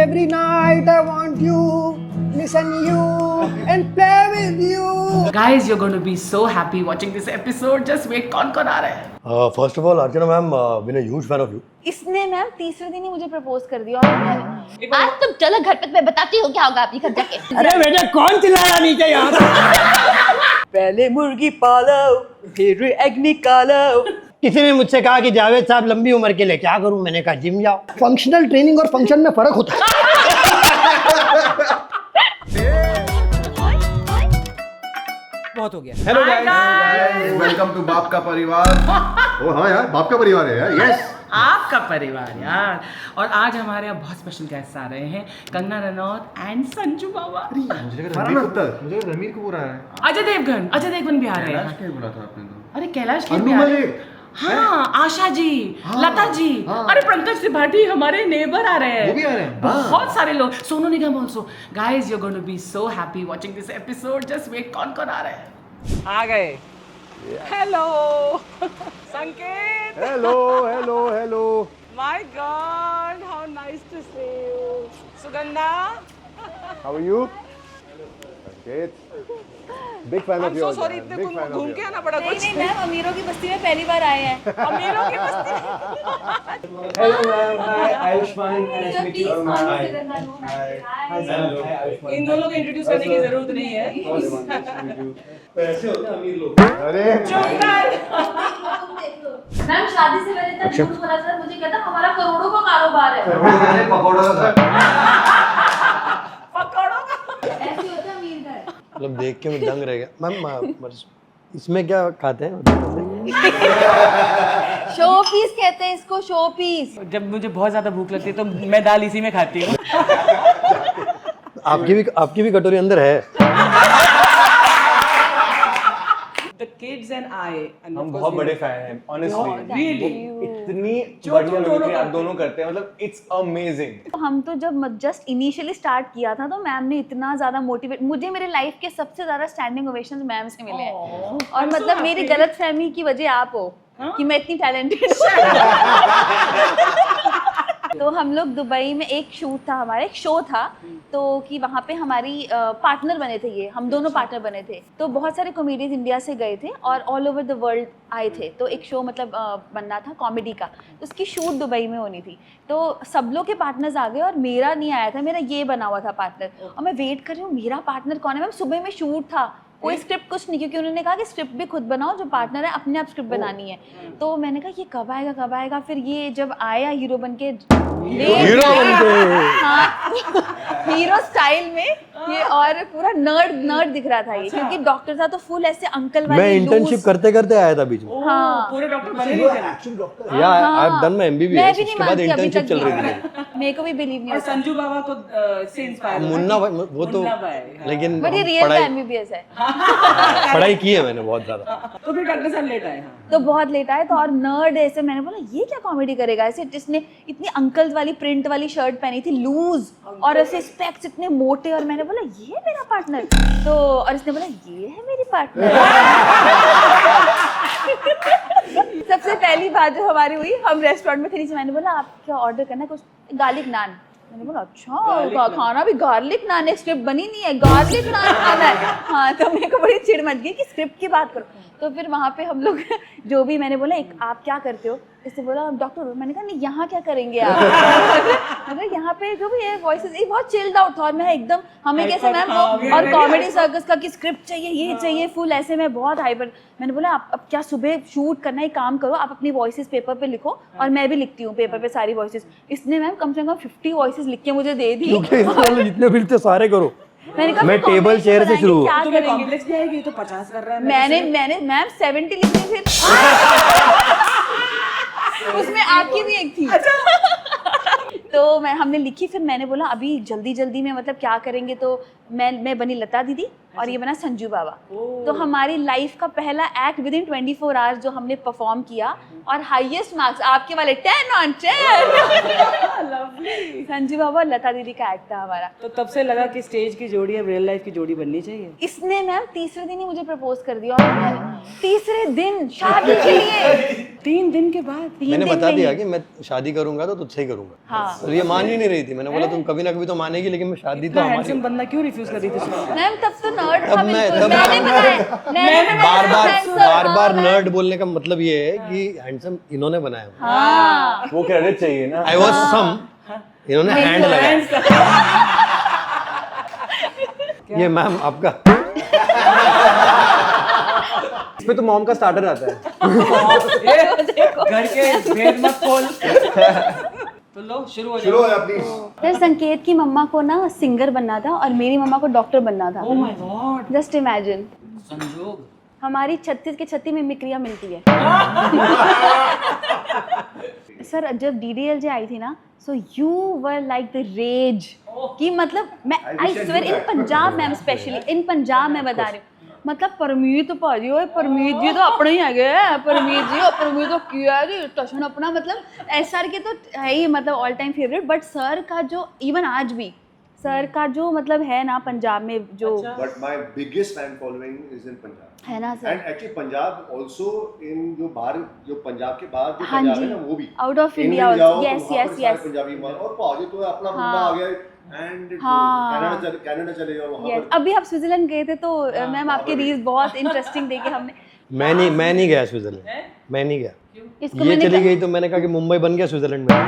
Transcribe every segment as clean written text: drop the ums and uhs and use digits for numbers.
every night I want you, listen you and play with you. Guys, you're going to be so happy watching this episode. Just wait, कौन आ रहा है? First of all, Archana ma'am, been a huge fan of you. इसने ma'am तीसरे दिन ही मुझे propose कर दिया और मैंने आज तुम चलो घर पे मैं बताती हूँ क्या होगा आपके घर जाके। अरे बेटा कौन चिल्लाया नीचे यार? पहले मुर्गी पालो फिर एग निकालो। किसी ने मुझसे कहा कि जावेद साहब लंबी उम्र के लिए क्या करूं, मैंने कहा जिम जाओ। फंक्शनल ट्रेनिंग और फंक्शन में फर्क होता है। बहुत हो गया। हेलो गाइस, वेलकम टू बाप का परिवार। ओ हाँ यार, बाप का परिवार है यार। यस, आपका परिवार यार। और आज हमारे यहाँ बहुत स्पेशल गेस्ट आ रहे हैं, कंगना रनौत एंड संजू बाबा। मुझे रणवीर कपूर आ रहा है। अजय देवगन भी आ रहे कैलाश हैं। खेर बोला था आपने तो। अरे कैलाश खेर अनु भी आ रहे हैं। मलिक। हाँ, आशा जी, लता जी, अरे पंकज त्रिपाठी हमारे नेबर आ रहे हैं। वो भी आ रहे हैं। बहुत सारे लोग, Sonu Nigam also. Guys, you are going to be so happy watching this episode. Just wait, कौन आ रहा है? आ गए। Hello Sanket. Hello. My god, how nice to see you. Sugandha, how are you? Sanket, big fan of yours. Sorry, इतने घूम के आना पड़ा नहीं कुछ। नहीं मैम अमीरों की बस्ती में पहली बार आए हैं। अमीरों की बस्ती। Hello ma'am, hi Ayushman, nice to meet you. इन दोनों को इंट्रोड्यूस करने की जरूरत नहीं है। पैसे होते हैं अमीर लोग। अरे मैम शादी से पहले तक झूठ बोला था, मुझे कहता हमारा करोड़ों का कारोबार है। पकौड़ा का पकड़ो का। ऐसे होता है अमीर घर। मतलब देख के मैं दंग रह गया। मैम इसमें क्या खाते हैं? शो पीस कहते हैं इसको, शो पीस। जब मुझे बहुत ज्यादा भूख लगती है तो मैं दाल इसी में खाती हूँ। आपकी भी कटोरी अंदर है। The kids and I, and हम बहुत बड़े फैन हैं, honestly. Really? इतनी जो बढ़िया तुम दोनों मिमिक्री आप करते दोनों करते हैं, मतलब it's amazing. तो हम तो जब जस्ट इनिशियली स्टार्ट किया था तो मैम ने इतना ज्यादा मोटिवेट, मुझे मेरे लाइफ के सबसे ज्यादा स्टैंडिंग ओवेशंस मैम से मिले हैं। और मतलब मेरी गलतफहमी की वजह आप हो कि मैं इतनी टैलेंटेड। तो हम लोग दुबई में एक शूट था हमारा, एक शो था, तो कि वहाँ पे हमारी पार्टनर बने थे, ये हम दोनों पार्टनर बने थे। तो बहुत सारे कॉमेडियंस इंडिया से गए थे और ऑल ओवर द वर्ल्ड आए थे। तो एक शो मतलब बनना था कॉमेडी का, तो उसकी शूट दुबई में होनी थी। तो सब लोग के पार्टनर्स आ गए और मेरा नहीं आया था, मेरा ये बना हुआ था पार्टनर। और मैं वेट कर रही हूँ मेरा पार्टनर कौन है। मैम सुबह में शूट था, कोई स्क्रिप्ट कुछ नहीं, क्योंकि उन्होंने कहा कि स्क्रिप्ट भी खुद बनाओ, जो पार्टनर है अपने आप स्क्रिप्ट बनानी है। तो मैंने कहा ये कब आएगा। फिर ये जब आया हीरो बन के, हाँ हीरो स्टाइल में ये, और पूरा नर्ड दिख रहा था ये, क्योंकि डॉक्टर था तो फुल ऐसे अंकल वाले। मैं इंटर्नशिप करते करते आया था बीच में। हाँ पूरे डॉक्टर बने नहीं थे। या आई हैव डन माय मैं एमबीबीएस, भी नहीं उसके बाद मानती अभी इंटर्नशिप तक चल भी। रही थी। मेरे को भी बिलीव नहीं और होता। संजू बाबा को से इंस्पायर मुन्ना भाई वो तो, मुन्ना भाई, हाँ। लेकिन बट ये रियल पढ़ाई एमबीबीएस है। पढ़ाई की है मैंने बहुत ज्यादा। तो फिर डॉक्टर साहब लेट आए। हाँ। तो बहुत लेट आए तो, और नर्ड ऐसे, मैंने बोला ये क्या कॉमेडी करेगा ऐसे, जिसने इतनी अंकल्स वाली प्रिंट वाली शर्ट पहनी थी लूज, और ऐसे स्पेक्स इतने मोटे, और मैंने बोला ये है मेरा पार्टनर। तो और इसने बोला ये है मेरी पार्टनर। सबसे पहली बात जो हमारी हुई, हम रेस्टोरेंट में थे नीचे, मैंने बोला आप क्या ऑर्डर करना है, कुछ गार्लिक नान। मैंने बोला अच्छा खाना भी गार्लिक नान है, स्क्रिप्ट बनी नहीं है, गार्लिक नान खाना है। हाँ, तो मेरे को बड़ी चिढ़ मच गई कि स्क्रिप्ट की बात करो। तो फिर वहाँ पे हम लोग जो भी, मैंने बोला एक आप क्या करते हो, इससे बोला डॉक्टर। मैंने कहा नहीं यहाँ क्या करेंगे आप। मतलब यहाँ पे जो भी है वॉइसेस, ये बहुत चिल्ड आउट था, और मैं एकदम हमें कैसे मैम वो, और कॉमेडी सर्कस का कि स्क्रिप्ट चाहिए, ये चाहिए फुल, ऐसे मैं बहुत हाइपर। मैंने बोला आप अब क्या सुबह शूट करना है, एक काम करो आप अपनी वॉइसेस पेपर पे लिखो, और मैं भी लिखती हूँ पेपर पे सारी वॉइसेस। इसने मैम कम से कम 50 वॉइसेस लिख के मुझे दे दी। जितने फिल्म थे सारे करो। मैंने कहा मैं टेबल चेयर से शुरू क्या तुम्हें करेंगे। कॉम्प्लेक्स भी आएगी तो 50 कर रहा है। मैंने मैम 70 लिख दी फिर। उसमें आपकी भी एक थी। तो हमने लिखी, फिर मैंने बोला अभी जल्दी में मतलब क्या करेंगे, तो मैं बनी लता दीदी, और ये बना संजू बाबा। तो हमारी लाइफ का पहला एक्ट विद इन 24 आवर्स जो हमने परफॉर्म किया और हाईएस्ट मार्क्स आपके वाले 10 on 10। लवली। संजू बाबा और लता दीदी का एक्ट था हमारा। तो तब से लगा कि स्टेज की जोड़ी अब रियल लाइफ की जोड़ी बननी चाहिए। इसने मैम तीसरे दिन ही मुझे प्रपोज कर दिया और तीसरे दिन शादी के लिए 3 दिन के बाद। 3 मैंने दिन बता में दिया ही। कि मैं शादी करूंगा तो तुझसे ही करूंगा। हाँ। तो ये मान ही नहीं रही थी। मैंने बोला तुम कभी ना कभी तो मानेगी, लेकिन मैं शादी तो हमारी। हैंडसम बंदा क्यों रिफ्यूज कर रही थी उसने? मैम तब तो नर्ड था तब मैं- बिल्कुल। तब- मैंने बताया बार बार नर्ड बोलने का मतलब ये है कि हैंडसम इन्होंने बनाया। हाँ वो क्रेडिट चाहिए ना। आई वाज सम, इन्होंने हैंड लगाया। ये मैम आपका इस पे तो मॉम का स्टार्टर आता है। घर के भेद मत खोल। तो लो शुरू हो शुरू जाओ। हो जाए प्लीज। फिर संकेत की मम्मा को ना सिंगर बनना था और मेरी मम्मा को डॉक्टर बनना था। Oh my God. Just imagine, संजोग। हमारी 36 के 36 मिमिक्रियाँ मिलती है। सर जब DDLJ आई थी ना, so you were like the rage कि मतलब मैं I swear in Punjab ma'am specially in Punjab मैं बता रही हूँ, मतलब परमीत भाजी ओए परमीत जी तो अपने ही है परमीत तो किया जी टशन अपना, मतलब SR के तो है ही मतलब all time favourite. But sir का जो इवन आज भी सर का जो मतलब है ना पंजाब में जो But my biggest fan following is in Punjab. है ना sir, And actually Punjab also in जो बाहर जो पंजाब के बाहर जो हाँ पंजाब जी, है ना वो भी out of India, yes yes yes, Punjabi मार और भाजी तो अपना बंदा हाँ। आ गया एंड हाँ। कनाडा चले जाओ वहाँ यस। पर। अभी आप स्विट्जरलैंड गए थे तो मैम आपके रील्स बहुत इंटरेस्टिंग देखे हमने। मैं नहीं गया स्विट्जरलैंड। मैं नहीं गया। इसको ये मैंने चली गई तो मैंने कहा कि मुंबई बन गया स्विट्जरलैंड में।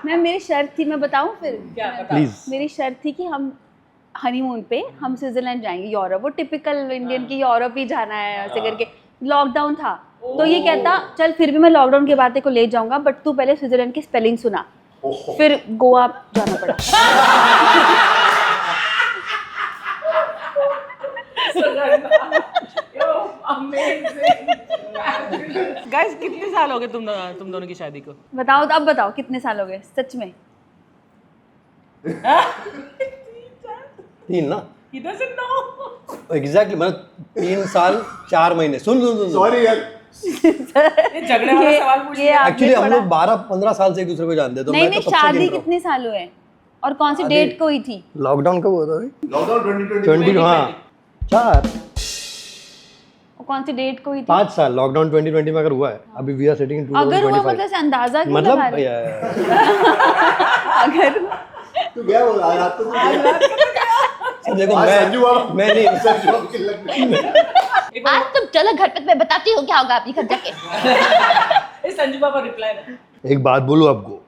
मैम मेरी शर्त थी, मैं बताऊं फिर क्या पता? प्लीज। मेरी शर्त थी कि हम हनीमून पे हम स्विट्जरलैंड जाएंगे, यूरोप। वो टिपिकल इंडियन की यूरोप ही जाना है ऐसे करके। लॉकडाउन था तो ये कहता चल फिर भी मैं लॉकडाउन के बाद तेरे को ले जाऊंगा, बट तू पहले स्विट्जरलैंड की स्पेलिंग सुना। फिर गोवा जाना पड़ा। गाइस कितने साल हो गए तुम दोनों की शादी को? बताओ अब बताओ कितने साल हो गए सच में? 3 ना He doesn't know. एग्जैक्टली, मतलब 3 साल 4 महीने। सुन सॉरी यार, ये झगड़े वाला सवाल पूछ ये आपने एक्चुअली हम पढ़ा? लोग 12-15 साल से एक दूसरे को जानते हैं। तो नहीं मैं नहीं, तो तब से शादी गिन रहा हूँ। कितने साल हुए और कौन सी डेट को हुई थी? लॉकडाउन कब हुआ था भाई? लॉकडाउन 20 हाँ 4 और कौन सी डेट को हुई थी? 5 साल। लॉकडाउन 2020 में अगर हुआ है, अभी वी आर सिटिंग इन अगर हुआ 2025। मतलब से अंदाजा क्यों मतलब लगा रहे? या- अगर तू क्या बोल रहा है? तो देखो आज संजू बाबा- मैं नहीं संजू बाबा की लग रही। आज तुम चलो घर पे, मैं बताती हूँ क्या होगा आपकी घर जाके। इस संजू बाबा रिप्लाई एक बात बोलूं आपको,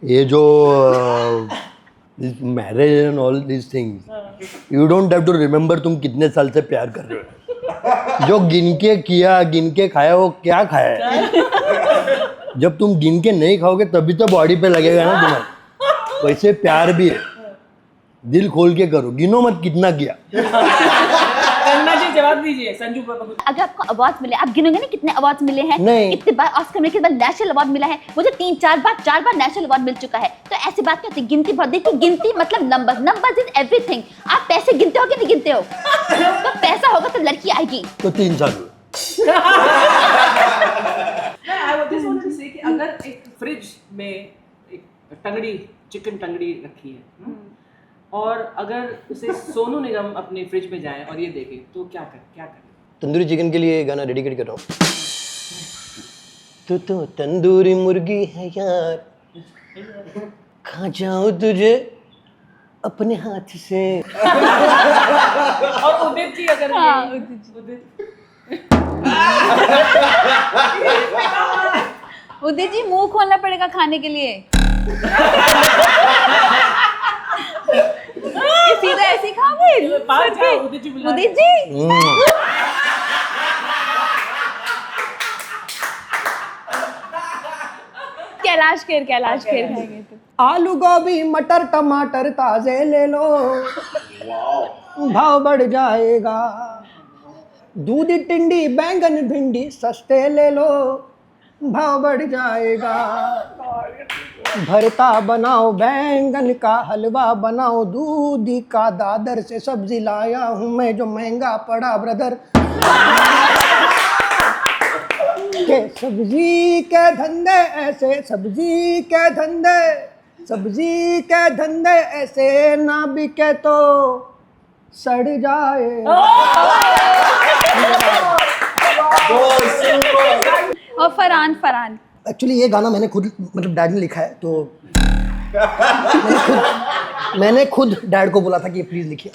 ये जो marriage and all this things, you don't have to remember तुम कितने साल से प्यार कर रहे हो। जो गिन के किया, गिन के खाया, वो क्या खाया है। जब तुम गिन के नहीं खाओगे तभी तो बॉडी पे लगेगा ना तुम्हारे। वैसे प्यार भी है, दिल खोल के करो, गिनो मत कितना किया। कन्ना जी जवाब दीजिए संजू बाबा को। अगर आपको अवार्ड मिले, आप गिनोगे ना कितने अवार्ड मिले हैं? नहीं। कितने बार ऑस्कर मिले, कितने बार नेशनल अवार्ड मिला है? मुझे 4 बार नेशनल अवार्ड मिल चुका है। तो ऐसी बात नहीं होती, गिनती बहुत। देखिए गिनती मतलब नंबर्स इज एवरीथिंग। आप पैसे गिनते हो कि नहीं गिनते हो? तो पैसा होगा तो लड़की आएगी। तो 3 साल हुए। I just want to say कि अगर एक फ्रिज में एक टंगड़ी चिकन टंगड़ी रखी है और अगर उसे सोनू निगम अपने फ्रिज में जाए और ये देखे तो क्या करे? तंदूरी चिकन के लिए गाना डेडिकेट कर रहा हूँ। तू तो तंदूरी मुर्गी है यार, खा जाऊं तुझे अपने हाथ से। और उदित जी अगर उदित जी मुंह खोलना पड़ेगा खाने के लिए। ये सीधा ऐसे ही खाओगे? पास जाओ, उदित जी बुला रहे हैं। उदित जी कैलाश खेर खाएंगे तो। आलू गोभी मटर टमाटर ताजे ले लो, भाव बढ़ जाएगा। दूधी टिंडी बैंगन भिंडी सस्ते ले लो, भाव बढ़ जाएगा। भरता बनाओ बैंगन का, हलवा बनाओ दूधी का, दादर से सब्जी लाया हूँ मैं जो महंगा पड़ा ब्रदर। के सब्जी के धंधे ऐसे, सब्जी के धंधे, सब्जी के धंधे ऐसे ना बिके तो सड़ जाए। और फरहान एक्चुअली ये गाना मैंने खुद, मतलब डैड ने लिखा है, तो मैंने खुद डैड को बोला था कि प्लीज लिखिए।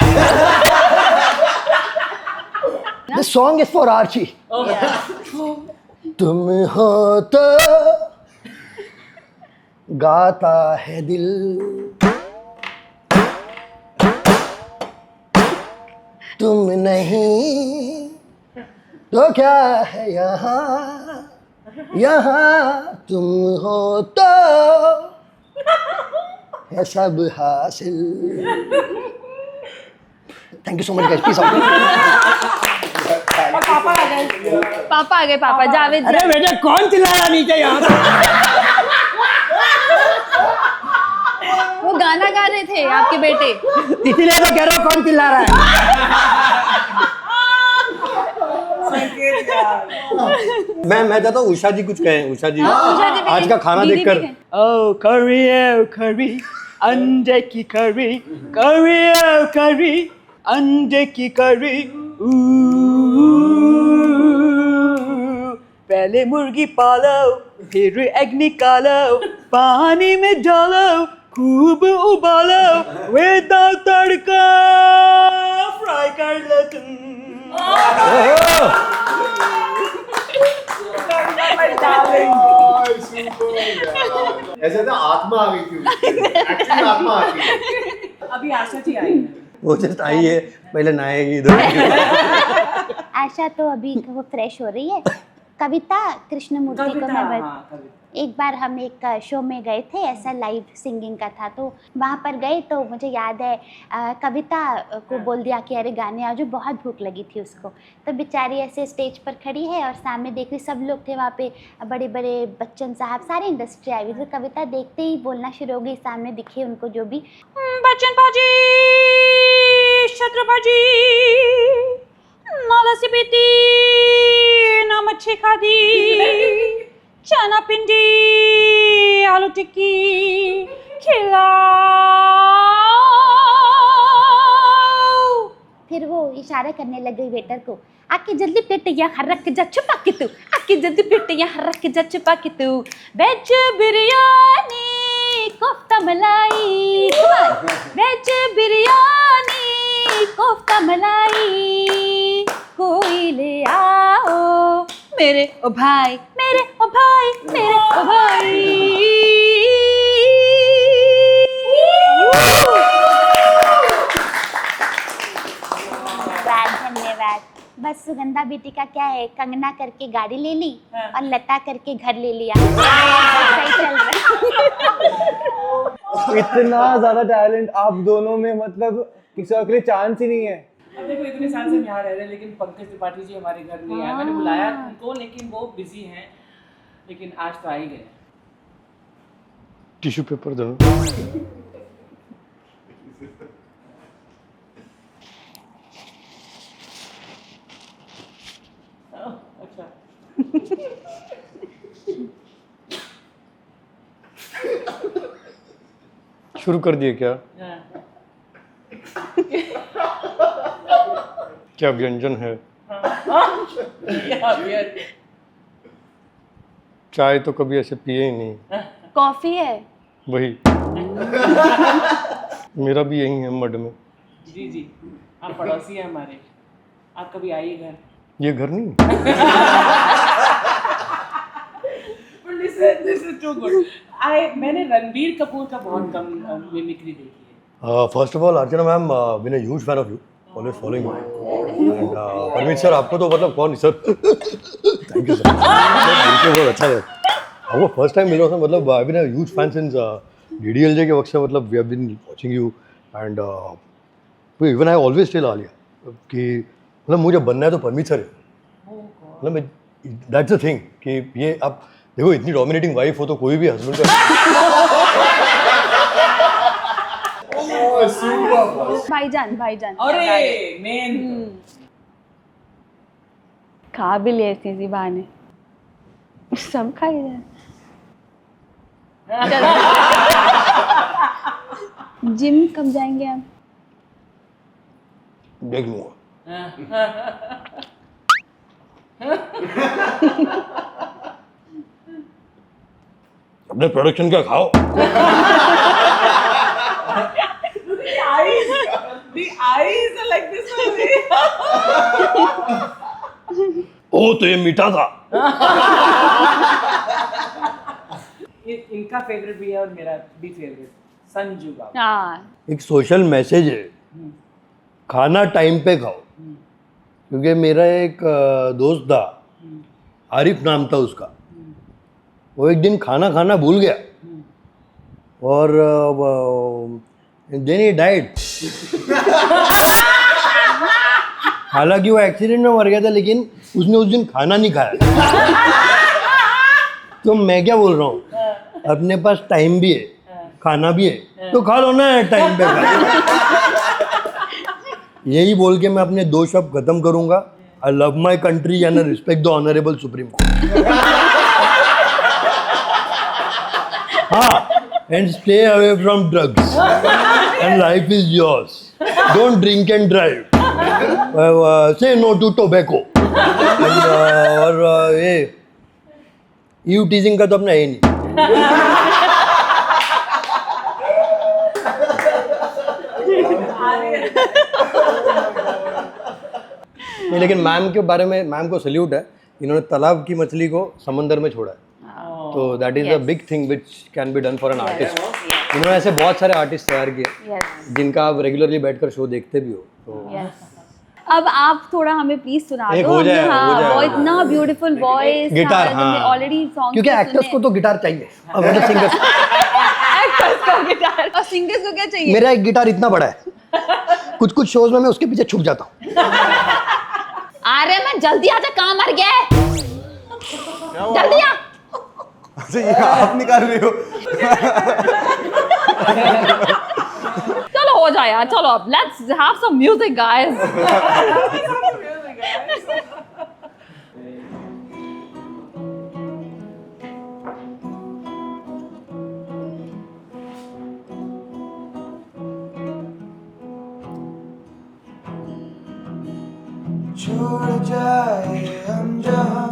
This song is for Archie. तुम हो तो गाता है दिल, तुम नहीं तो क्या है यहाँ, यहाँ तुम हो तो है सब हासिल। Thank you so much guys, peace out. पापा आ गए, पापा जावेद। अरे बेटा कौन चिल्ला रहा नीचे यहाँ पे? वो गाना गा रहे थे आपके बेटे। इसीलिए तो कह रहा हूँ कौन चिल्ला रहा है। मैं चाहता हूँ उषा जी कुछ कहें। उषा जी आज का खाना देखकर। Oh, curry, oh, curry, अंडे की curry, curry, oh, curry, अंडे की curry, पहले मुर्गी पालो, फिर एग निकालो, पानी में डालो, खूब उबालो, विदाउट तड़का फ्राई कर लो तुम। ऐसे तो आत्मा आ गई थी, एक्चुअली आत्मा आ गई। अभी आशा जी आई है। वो जस्ट आई है, पहले नहाएगी इधर। आशा तो अभी वो फ्रेश हो रही है। कविता कृष्णमूर्ति को मैं एक बार हम एक शो में गए थे, ऐसा लाइव सिंगिंग का था, तो वहाँ पर गए तो मुझे याद है कविता को बोल दिया कि अरे गाने आ जो, बहुत भूख लगी थी उसको। तो बेचारी ऐसे स्टेज पर खड़ी है और सामने देख रही, सब लोग थे वहाँ पे, बड़े बड़े बच्चन साहब, सारी इंडस्ट्री आई हुई। तो कविता देखते ही बोलना शुरू हो गई, सामने दिखे उनको जो भी, बच्चन भाजी, शत्रु भाजी, ना लस्सी पीती, ना मच्छी खादी, चना पिंडी, आलू टिक्की खिलाओ। फिर वो इशारा करने लग गई वेटर को, आके जल्दी प्लेट यहाँ रख जा छुपा के तू, आके जल्दी प्लेट यहाँ रख जा छुपा के तू। वेज बिरयानी कोफ्ता मलाई, वेज बिरयानी कोफ्ता मलाई, कोई ले आओ मेरे ओ भाई, मेरे ओ भाई, मेरे ओ भाई। धन्यवाद। बस सुगंधा बेटी का क्या है, कंगना करके गाड़ी ले ली और लता करके घर ले लिया। सही चल रहा है। इतना ज्यादा टैलेंट आप दोनों में, मतलब किसी और के लिए चांस ही नहीं है। अब देखो इतने साल से हम यहाँ रह रहे हैं, लेकिन पंकज त्रिपाठी जी हमारे घर नहीं आए। मैंने बुलाया उनको, लेकिन वो बिजी हैं, लेकिन आज तो आ ही गए। टिश्यू पेपर दो। अच्छा शुरू कर दिए क्या? क्या व्यंजन है? चाय तो कभी ऐसे पिए ही नहीं। कॉफी है। वही मेरा भी यही है मड में। जी जी, आप पड़ोसी हैं हमारे, आप कभी आइए घर। ये घर नहीं। मैंने रणबीर कपूर का बहुत कम मिमिक्री देखी है। First of all Archana ma'am, been a huge fan of you, always following you. And Parmeet sir, आपको तो मतलब कौन सर, थैंक यू सर, बहुत अच्छा है आपको। फर्स्ट टाइम मिल रहा था, मतलब I been a huge fan since DDLJ के वक्त से, मतलब we have been watching you. And even I always tell Alia कि मतलब मुझे बनना है तो परमीत सर है। मतलब दैट्स अ थिंग कि ये आप देखो इतनी डोमिनेटिंग वाइफ हो तो कोई भी हस्बैंड का भाईजान भाईजान अरे मेन खा भी ले इसी बहाने सब खाई जाए जिम कब जाएंगे आप? देख लूंगा। अपने प्रोडक्शन का खाओ। The eyes are like this only. ओ तो ये मीठा था। इनका फेवरेट भी है और मेरा भी फेवरेट संजू बाबा। हाँ एक सोशल मैसेज है, खाना टाइम पे खाओ। क्योंकि मेरा एक दोस्त था, आरिफ नाम था उसका, वो एक दिन खाना खाना भूल गया और देन ही डाइड। हालांकि वो एक्सीडेंट में मर गया था, लेकिन उसने उस दिन खाना नहीं खाया। तो मैं क्या बोल रहा हूँ, अपने पास टाइम भी है, खाना भी है, तो खा लो ना टाइम पे खा। यही बोल के मैं अपने 2 शब्द खत्म करूंगा। I love my country and respect the honourable supreme court. हाँ, and stay away from drugs and life is yours. Don't drink and drive. Say no to tobacco. और ये यू टीजिंग का तो अपना है नहीं। नहीं, लेकिन मैम के बारे में, मैम को सल्यूट है, इन्होंने तालाब की मछली को समंदर में छोड़ा है। तो that is a big thing which can be done for an artist. इन्होंने ऐसे बहुत सारे आर्टिस्ट तैयार किए जिनका आप रेगुलरली बैठकर शो देखते भी हो। तो अब आप थोड़ा हमें प्लीज सुना एक दो। हो जाए, हाँ, हो जाए। वो इतना ब्यूटीफुल वॉइस, गिटार, हाँ। ऑलरेडी सॉन्ग क्योंकि एक्टर्स को तो गिटार चाहिए, अब मतलब सिंगर्स। एक्टर्स को गिटार और सिंगर्स को क्या चाहिए? मेरा एक गिटार इतना बड़ा है, कुछ कुछ शोज में मैं उसके पीछे छुप जाता हूँ। अरे मैं जल्दी आजा, काम मर गया है, जल्दी आ। अच्छा ये आप निकाल रहे हो? चलो हो जाए यार, चलो अब let's have some music guys. छोड़ जाए हम जहाँ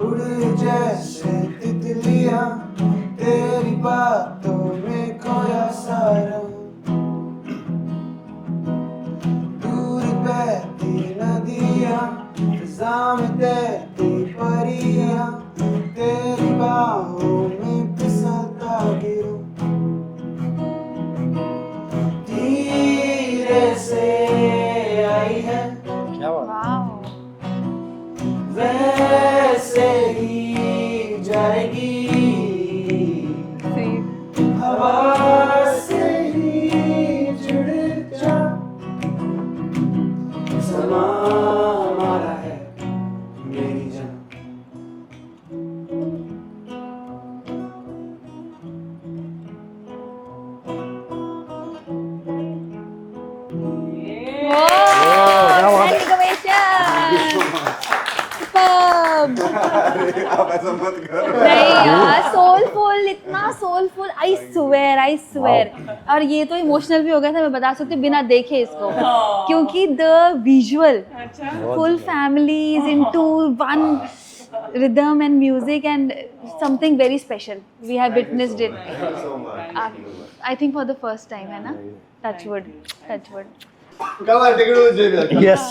उड़े जैसे तितलियाँ, तेरी बातों में खोया सारा। दूर बहती नदियाँ, फिजा में तैरती परियाँ, तेरी बाहों में फिसलता गिरूं। धीरे से आई है वैसे ही जाएगी, हवा से ही जुड़ जा। समा हमारा है मेरी जान। आप ऐसा मत करो। नहीं यार, सोलफुल, इतना सोलफुल, आई स्वेयर। और ये तो इमोशनल भी हो गया था, मैं बता सकती हूँ बिना देखे इसको, क्योंकि the visual, full family is into one rhythm and music and something very special. We have witnessed it. I think for the first time, है ना? Touch wood, touch wood. Come on, take it to JB. Yes.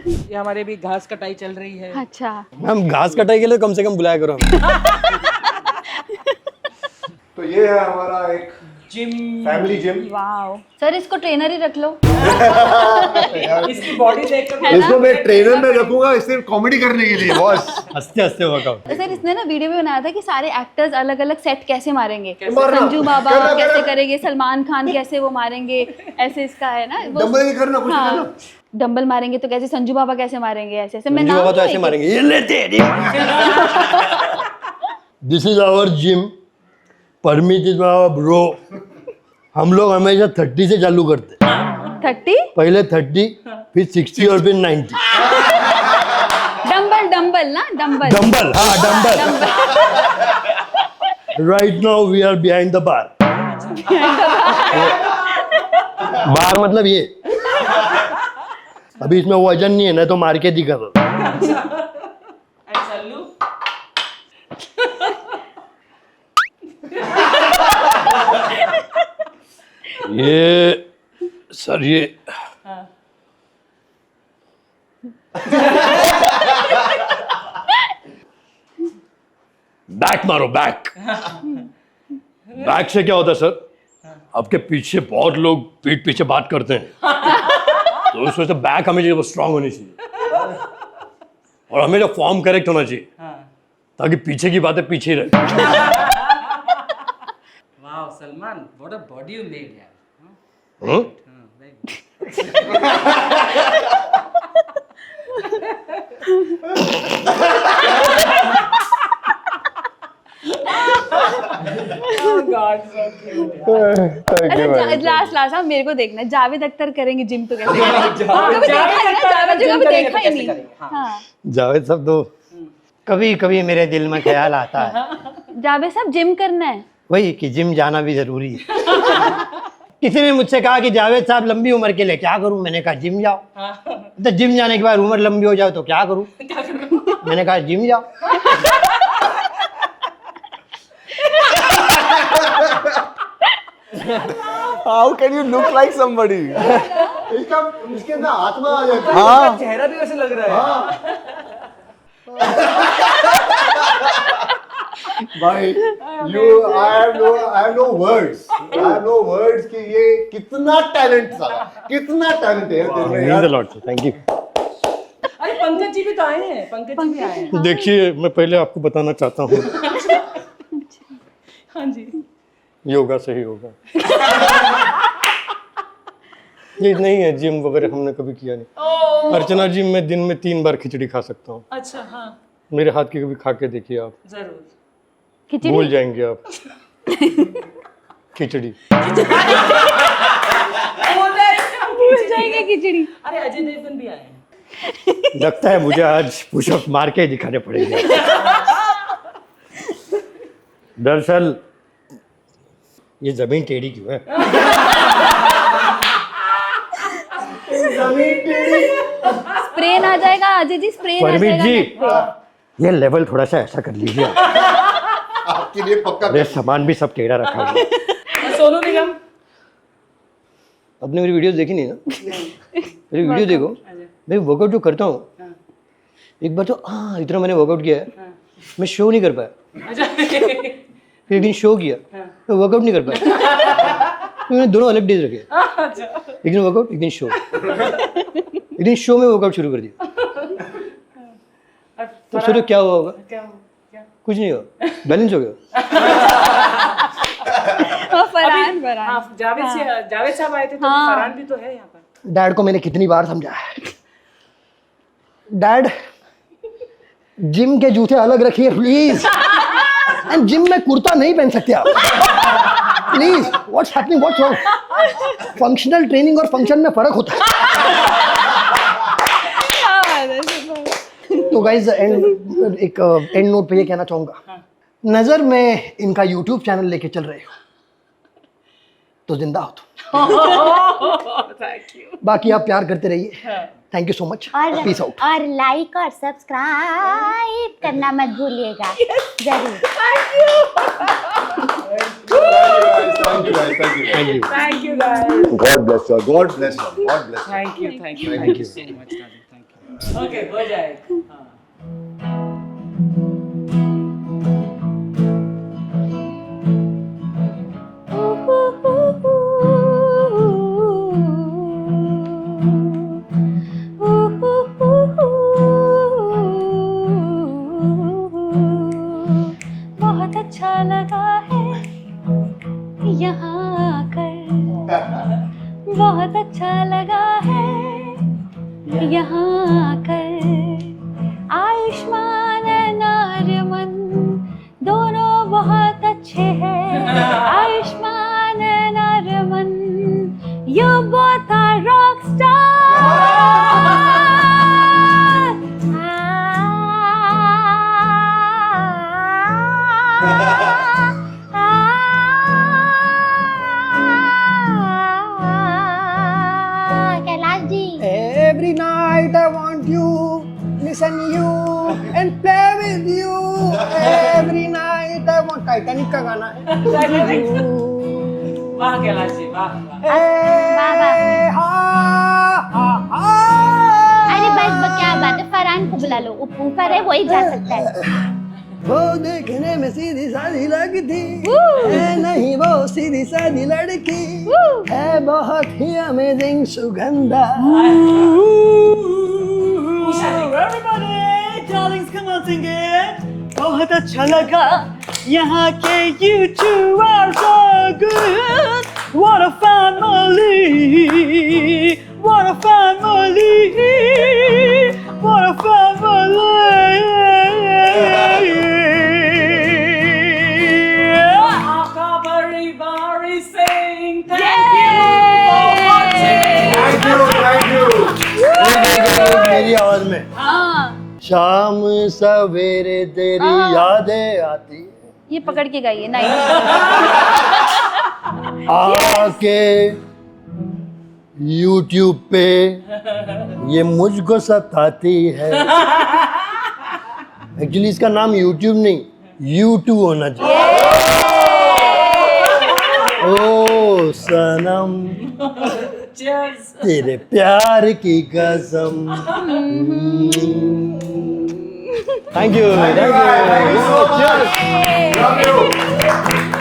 ये हमारे भी घास कटाई चल रही है। अच्छा। मैम घास कटाई के लिए कम से कम बुलाया करो हमें। तो ये है हमारा एक gym, family gym. Wow sir, इसको ट्रेनर ही रख लो। इसकी बॉडी देखकर इसको मैं ट्रेनर में रखूंगा सिर्फ कॉमेडी करने के लिए बॉस। हंसते हंसते वर्कआउट। सर इसने ना वीडियो में बनाया था कि सारे एक्टर्स अलग अलग सेट कैसे मारेंगे, मारना। संजू बाबा करना, कैसे करना। करेंगे, सलमान खान कैसे वो मारेंगे, ऐसे इसका है ना वो। डंबल नहीं करना, कुछ नहीं करना। डंबल मारेंगे तो कैसे, संजू बाबा कैसे मारेंगे, ऐसे ऐसे। मैं संजू नाम बाबा तो तो ऐसे एक- मारेंगे, ये ले तेरी। This is our gym, Parmeet is my bro. हम लोग हमेशा 30 से चालू करते हैं। 30? पहले 30, फिर 60 और फिर 90। डंबल ना, डंबल। डंबल, हाँ dumbbell. Right now we are behind the bar. Bar मतलब ये। अभी इसमें वजन नहीं है ना, तो मार के दिखा दो। ये सर ये बैक मारो, बैक। बैक से क्या होता है सर, आपके पीछे बहुत लोग पीठ पीछे बात करते हैं, तो उस वजह से बैक हमें स्ट्रांग होनी चाहिए और हमें जो फॉर्म करेक्ट होना चाहिए, ताकि पीछे की बातें पीछे ही रहे। वाह Salman, what a body you made यार। लास्ट हाँ, मेरे को देखना है, जावेद अख्तर करेंगे जिम तो कैसे करेंगे? कभी देखा है ना, जावेद जी कभी देखा ही नहीं। हाँ। जावेद साहब तो कभी कभी मेरे दिल में ख्याल आता है जावेद साहब जिम करना है। वही कि जिम जाना भी जरूरी है। किसी ने मुझसे कहा कि जावेद साहब लंबी उम्र के लिए क्या करूं, मैंने कहा जिम जाओ। तो जिम जाने के बाद उम्र लंबी हो जाए तो क्या करूं, मैंने कहा जिम जाओ। How can you look like somebody? इसके अंदर आत्मा आ जाती है। हाँ, चेहरा भी वैसे लग रहा है। भाई, I have no words कि ये कितना टैलेंट था, कितना टैलेंट है तेरे में यार। Thank you. अरे पंकज जी भी तो आए हैं, पंकज जी भी आए हैं। तो देखिए, मैं पहले आपको बताना चाहता हूँ, हाँ जी, योगा से ही होगा। ये नहीं है जिम वगैरह हमने कभी किया नहीं। अर्चना जी, मैं दिन में 3 बार खिचड़ी खा सकता हूँ। अच्छा हाँ, मेरे हाथ की कभी खा के देखिए आप, जरूर। भूल जाएंगे आप। खिचड़ी भूल जाएंगे खिचड़ी। अरे अजय देवगन भी आए हैं। लगता है मुझे आज पुशअप मार के दिखाने पड़ेंगे। दरअसल ये जमीन टेढ़ी क्यों है? स्प्रेन आ जाएगा अजय जी, स्प्रेन आ परमीत जी, जाएगा। ये लेवल थोड़ा सा ऐसा कर लीजिए। आपके लिए पक्का। अरे सामान भी सब टेढ़ा रखा हुआ है। सोनू निगम। आपने मेरी वीडियोस देखी नहीं ना? मेरी वीडियो देखो, मैं वर्कआउट जो करता हूँ, एक बार तो इतना मैंने वर्कआउट किया है, मैं शो नहीं कर पाया। फिर एक दिन शो किया, मैं वर्कआउट नहीं कर पाया। तो मैंने दोनों अलग डेज रखे, एक दिन वर्कआउट, एक दिन शो। एक दिन शो में वर्कआउट शुरू कर दिया, तो सोचो क्या हुआ होगा? कुछ नहीं हुआ, बैलेंस हो गया। फरहान जावेद साहब आए थे, तो फरहान भी तो है यहाँ पर। डैड को मैंने कितनी बार समझाया है, डैड जिम के जूते अलग रखिए प्लीज, एंड जिम में कुर्ता नहीं पहन सकते आप please. What's happening, what's wrong? Functional training और फंक्शन में फर्क होता है। तो गाइज एक एंड नोट पे ये कहना चाहूंगा, नजर में इनका यूट्यूब चैनल लेके चल रहे हो तो जिंदा हो तुम। बाकी आप प्यार करते रहिए। Thank you so much. Peace out. और लाइक और सब्सक्राइब करना मत भूलिएगा जरूर। Thank you guys. God bless you. God bless you. God bless you. Thank you so much, darling. Thank you. Okay, हो जाएगा। हाँ। बहुत अच्छा लगा है यहाँ आकर, बहुत अच्छा लगा है यहाँ आकर। आयुष्मान नार्यमन दोनों टाइटैनिक का गाना है। वाह कैलाश जी वाह वाह। वाह वाह। अरे बस क्या बात है, फरहान को बुला लो, ऊपर है वही जा सकता है। वो देखने में सीधी सादी लगती है, नहीं वो सीधी सादी लड़की है, बहुत ही amazing Sugandha. Everybody, darlings, come on, sing it. बहुत अच्छा लगा यहाँ के you two are so good. What a family, what a family, what a family. Aaka bari bari saying thank you for watching. Thank you. मेरी आवाज में हाँ शाम सवेरे तेरी यादें आती ये पकड़ के गाइए नहीं आके YouTube पे ये मुझको सताती है। एक्चुअली इसका नाम YouTube नहीं U2 होना चाहिए। ओ सनम Cheers. तेरे प्यार की कसम। Thank you. Thank you so much. Love you.